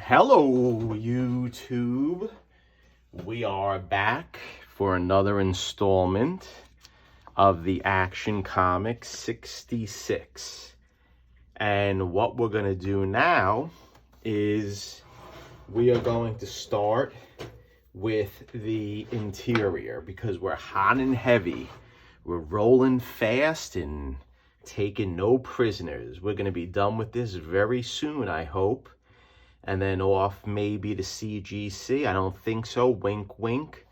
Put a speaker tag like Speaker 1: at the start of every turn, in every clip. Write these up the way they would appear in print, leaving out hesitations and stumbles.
Speaker 1: Hello, YouTube. We are back for another installment of the Action Comics 66. And what we're going to do now is we are going to start with the interior because we're hot and heavy. We're rolling fast and taking no prisoners. We're going to be done with this very soon, I hope. And then off maybe to CGC. I don't think so, wink wink,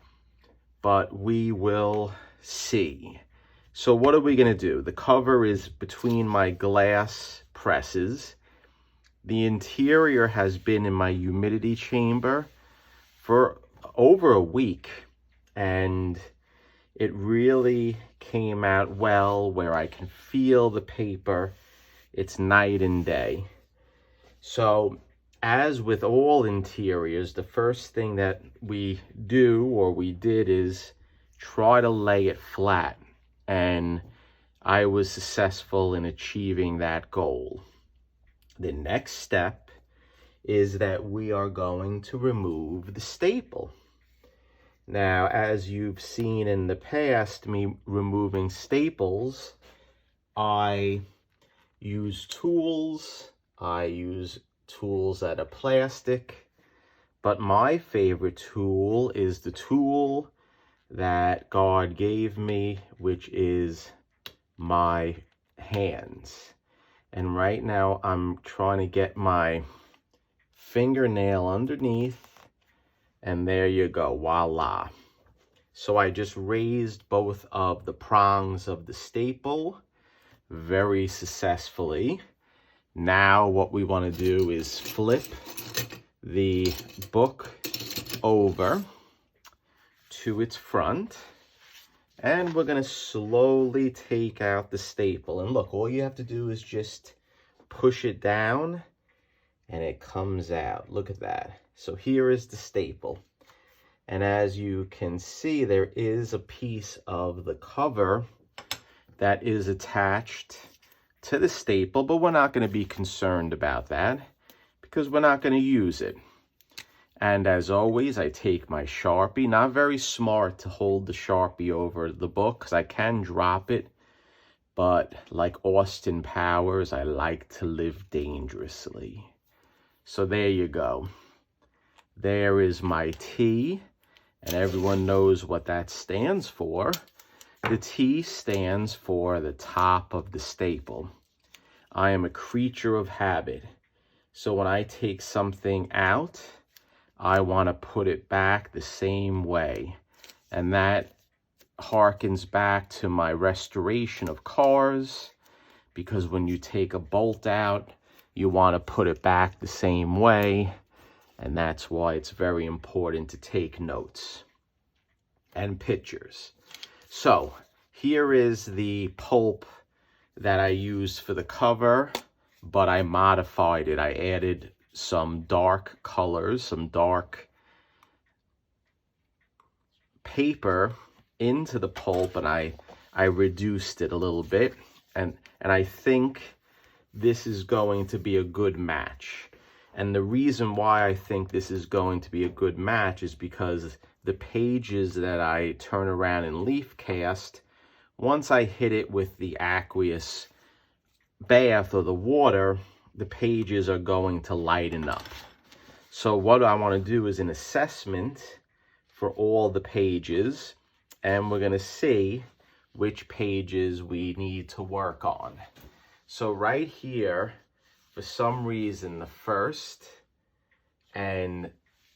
Speaker 1: but we will see. So what are we gonna do? The cover is between my glass presses. The interior has been in my humidity chamber for over a week, and it really came out well where I can feel the paper. It's night and day. So as with all interiors, the first thing that we do or we did is try to lay it flat, and I was successful in achieving that goal. The next step is that we are going to remove the staple. Now, as you've seen in the past, me removing staples, I use tools, I use tools that are plastic, but my favorite tool is the tool that God gave me, which is my hands. And right now I'm trying to get my fingernail underneath, and there you go, voila. So I just raised both of the prongs of the staple very successfully. Now what we want to do is flip the book over to its front, and we're going to slowly take out the staple. And look, all you have to do is just push it down and it comes out. Look at that. So here is the staple. And as you can see, there is a piece of the cover that is attached to the staple, but we're not going to be concerned about that because we're not going to use it. And as always, I take my Sharpie. Not very smart to hold the Sharpie over the book because I can drop it, but like Austin Powers, I like to live dangerously. So there you go. There is my T, and everyone knows what that stands for. The T stands for the top of the staple. I am a creature of habit. So when I take something out, I want to put it back the same way. And that harkens back to my restoration of cars, because when you take a bolt out, you want to put it back the same way. And that's why it's very important to take notes and pictures. So here is the pulp that I used for the cover, but I modified it. I added some dark colors, some dark paper into the pulp, and I reduced it a little bit. And I think this is going to be a good match. And the reason why I think this is going to be a good match is because the pages that I turn around in leaf cast, once I hit it with the aqueous bath or the water, the pages are going to lighten up. So what I want to do is an assessment for all the pages, and we're going to see which pages we need to work on. So right here, for some reason, the first and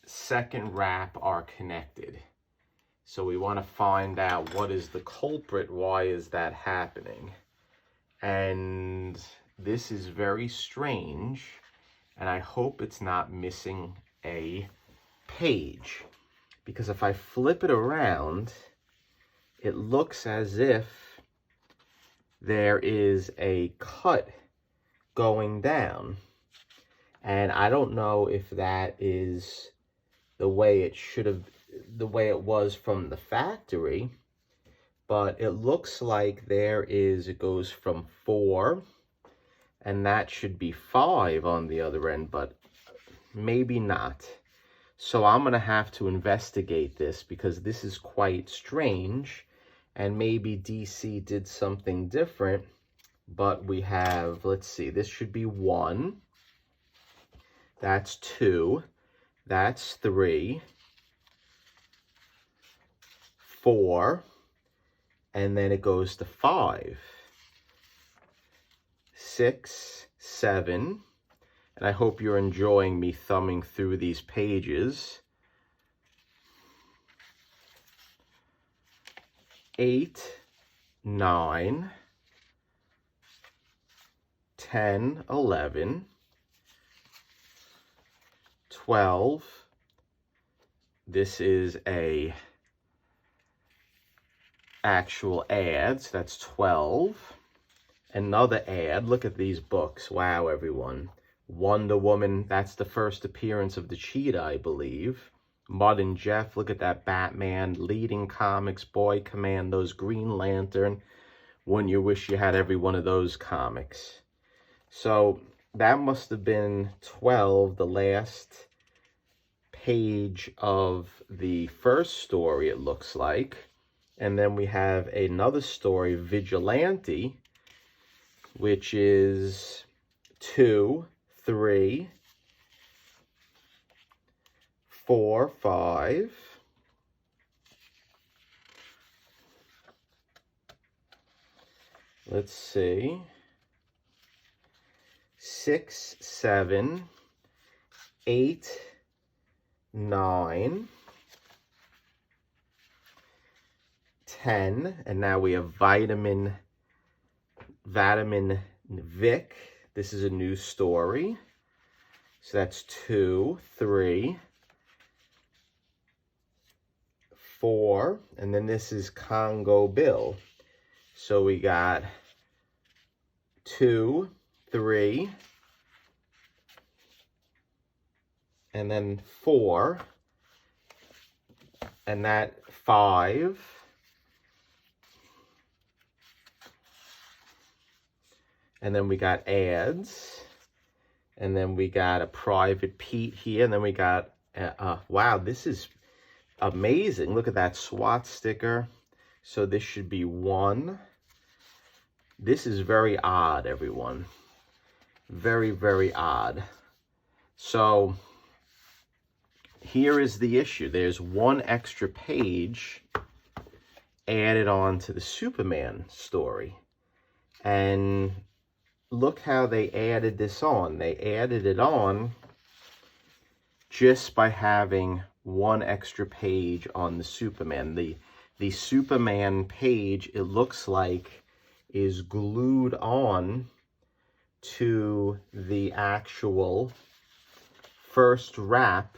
Speaker 1: second wrap are connected. So we want to find out what is the culprit, why is that happening? And this is very strange, and I hope it's not missing a page, because if I flip it around, it looks as if there is a cut going down, and I don't know if that is the way it should have, the way it was from the factory, but it looks like there is, it goes from 4, and that should be 5 on the other end, but maybe not. So I'm going to have to investigate this because this is quite strange. And maybe DC did something different. But we have, let's see, this should be 1. That's 2. That's 3. 4. And then it goes to 5. 6, 7. And I hope you're enjoying me thumbing through these pages. 8, 9, 10, 11, 12. This is a actual ad, so that's 12. Another ad, look at these books. Wow, everyone. Wonder Woman, that's the first appearance of the cheetah, I believe. Mud and Jeff, look at that Batman, Leading Comics, Boy Commandos, Green Lantern. Wouldn't you wish you had every one of those comics? So that must have been 12, the last page of the first story, it looks like. And then we have another story, Vigilante, which is 2, 3, 4, 5. Let's see. 6, 7, 8, 9, 10, and now we have Vitamin Vic. This is a new story. So that's 2, 3, 4, and then this is Congo Bill. So we got 2, 3, and then 4, and that 5, and then we got ads, and then we got a Private Pete here, and then we got, wow, this is amazing. Look at that SWAT sticker. So this should be 1. This is very odd, everyone. Very, very odd. So here is the issue. There's 1 extra page added on to the Superman story. And look how they added this on. They added it on just by having 1 extra page on the Superman. The Superman page, it looks like, is glued on to the actual first wrap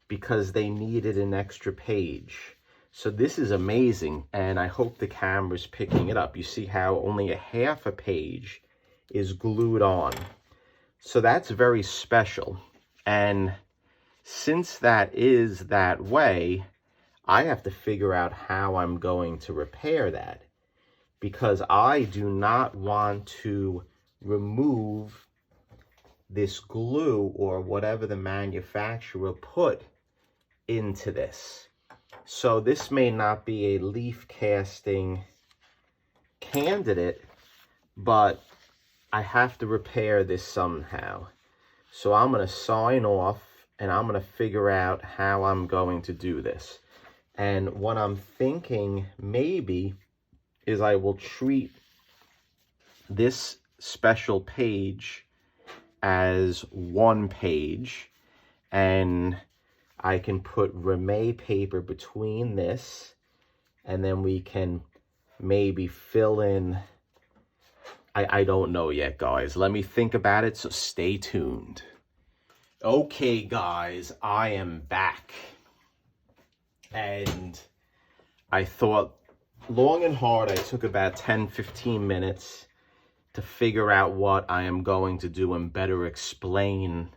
Speaker 1: because they needed an extra page. So this is amazing, and I hope the camera's picking it up. You see how only a half a page is glued on. So that's very special. And since that is that way, I have to figure out how I'm going to repair that, because I do not want to remove this glue or whatever the manufacturer put into this. So this may not be a leaf casting candidate, but I have to repair this somehow. So I'm going to sign off and I'm going to figure out how I'm going to do this. And what I'm thinking maybe is I will treat this special page as 1 page, and I can put Reme paper between this, and then we can maybe fill in, I don't know yet, guys. Let me think about it, so stay tuned. Okay, guys, I am back. And I thought long and hard. I took about 10-15 minutes to figure out what I am going to do and better explain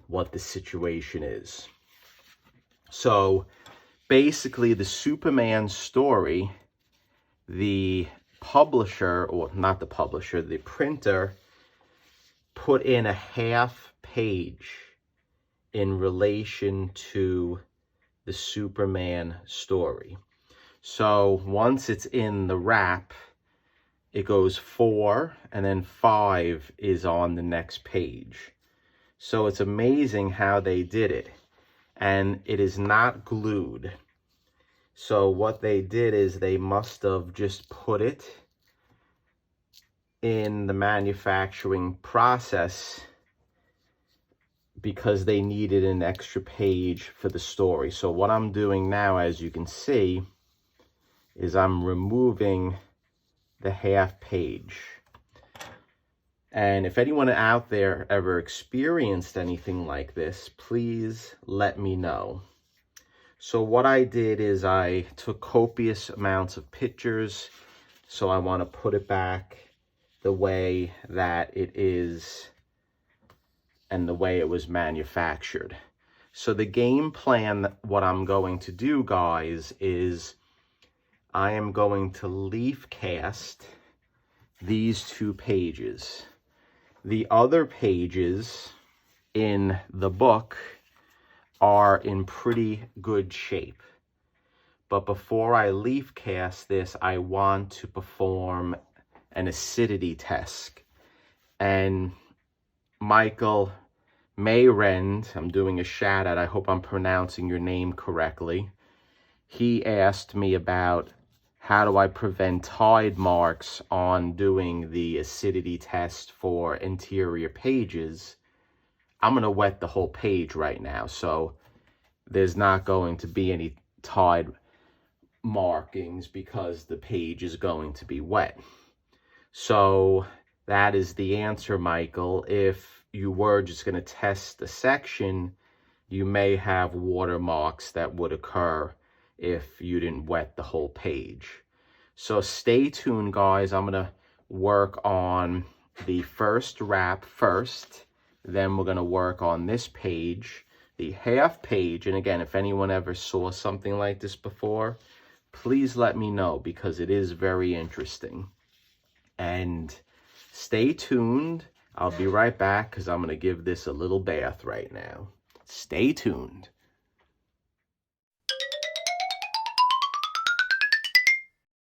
Speaker 1: what the situation is. So basically, the Superman story, the publisher, or not the publisher, the printer put in a half page in relation to the Superman story. So once it's in the wrap, it goes 4 and then 5 is on the next page. So it's amazing how they did it. And it is not glued. So what they did is they must have just put it in the manufacturing process because they needed an extra page for the story. So what I'm doing now, as you can see, is I'm removing the half page. And if anyone out there ever experienced anything like this, please let me know. So what I did is I took copious amounts of pictures. So I want to put it back the way that it is and the way it was manufactured. So the game plan, what I'm going to do, guys, is I am going to leaf cast these 2 pages. The other pages in the book are in pretty good shape. But before I leaf cast this, I want to perform an acidity test. And Michael Mayrend, I'm doing a shout out, I hope I'm pronouncing your name correctly. He asked me about how do I prevent tide marks on doing the acidity test for interior pages. I'm going to wet the whole page right now, so there's not going to be any tide markings because the page is going to be wet. So that is the answer, Michael. If you were just going to test the section, you may have watermarks that would occur if you didn't wet the whole page. So stay tuned, guys. I'm going to work on the first wrap first. Then we're going to work on this page, the half page. And again, if anyone ever saw something like this before, please let me know because it is very interesting. And stay tuned. I'll be right back because I'm going to give this a little bath right now. Stay tuned.